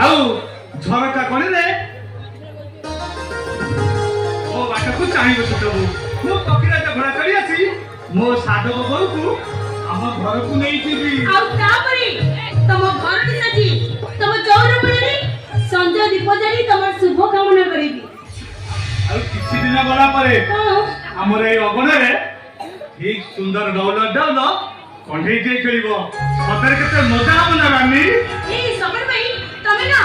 ଆଉ ଝରକା କଣରେ ମୋ ବାଟକୁ ଚାହିଁବ ସେସବୁ। ମୁଁ ପକ୍ଷୀରାଜ ଘୋଡ଼ା ଚଢ଼ି ଆସି ମୋ ସାଧବ ବୋଉକୁ ଆମ ଘରକୁ ନେଇଯିବି। ଆଉ ତାପରେ ତମ ଘରଟି ସାଜି ତମ ଚଉର ମୂଳରେ ସଞ୍ଜ ଦୀପ ଜାଳି ତମର ଶୁଭ କାମନା କରିବି। ଆଉ କିଛି ଦିନ ଗଲା ପରେ ଆମର ଏଇ ଅଗଣାରେ ଠିକ ସୁନ୍ଦର ଡଉଲ ଡଉଲ କଣ୍ଢେଇ ଟିଏ ଖେଳିବ। ସତରେ କେତେ ମଜା ହବ ନା ରାନୀ? ଏଇ ସମୟ ପାଇଁ ତମେ ନା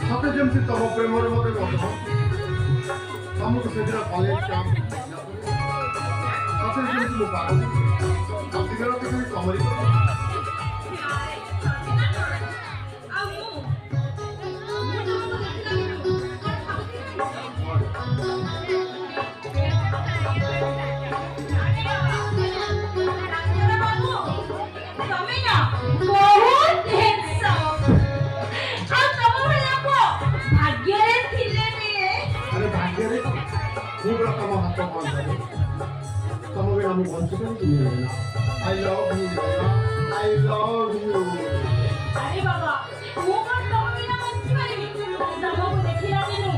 সতে যেমতি তম প্রেমর মতে বন্ধ ତମକୁ ସେଦିନ କଲେଜ କ୍ୟାମ୍ପ ସତେ ଯେମିତି ମୁଁ ପାଗଳ ଦିନ ରାତି ଖାଲି ତମରି ତମ ହାତ ବନ୍ଦ ତମ ବି ଆମ ବଞ୍ଚିତ I love you I love you. ଆରେ ବାବା ମୁଁ କଣ ତମ ବିନା ବଞ୍ଚି ପାରିବି? ତମକୁ ଦେଖିଲା ଦିନୁ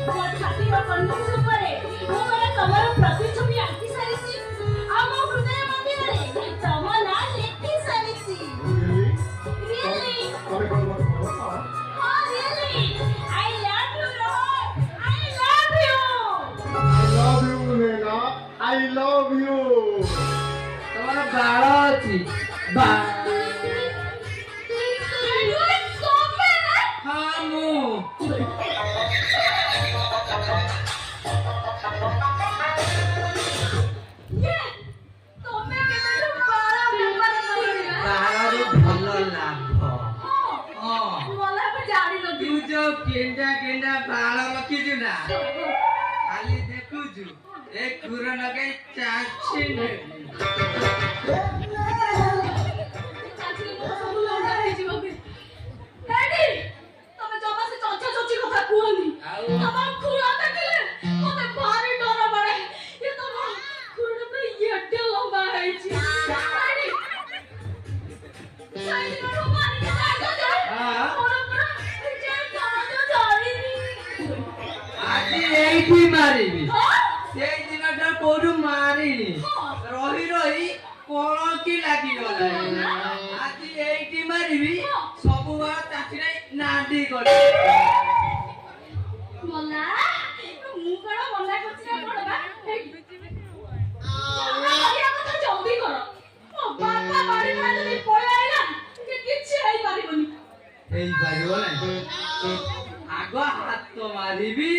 ମୋ ଛାତିର କଣ୍ଠସ୍ୱର ଉପରେ ମୁଁ ମାନେ ତମର ପ୍ରତିଛବି ଆଙ୍କି ସାରିଛି। ଆଉ ମୋ ହୃଦୟ ମନ୍ଦିରରେ ତମ ନାଁ ଲେଖି ସାରିଛି। Really? ତମେ କଣ ମତେ ଭଲ ପାଅ? ହଁ really. I love you Rohan. I love you. I love you ନେନା I love you। ତମର ବାଳ ଅଛି ବାଳ ହଁ ମୁଁ ବାଳରୁ ଭଲ ଲାଭ। ତୁ ଯୋଉ କେଣ୍ଡା କେଣ୍ଡା ବାଳ ରଖିଛୁ ନା ଖାଲି ଦେଖୁଛୁ ଏ ଖୁର ଲଗେଇ ଚାଛି ନେବି। ଆଜି ଏଇଠି ମାରିବି ସେଇ ଦିନଟା କୋଉଠୁ ମାରିନି ରହି ରହି କଳଙ୍କି ଲାଗିଗଲା। ଆଜି ଏଇଠି ମାରିବି ସବୁବେଳେ ଚାକିରି ନାଣ୍ଡି କରି ହେଇପାରିବ ନା ଆଗ ହାତ ମାରିବି।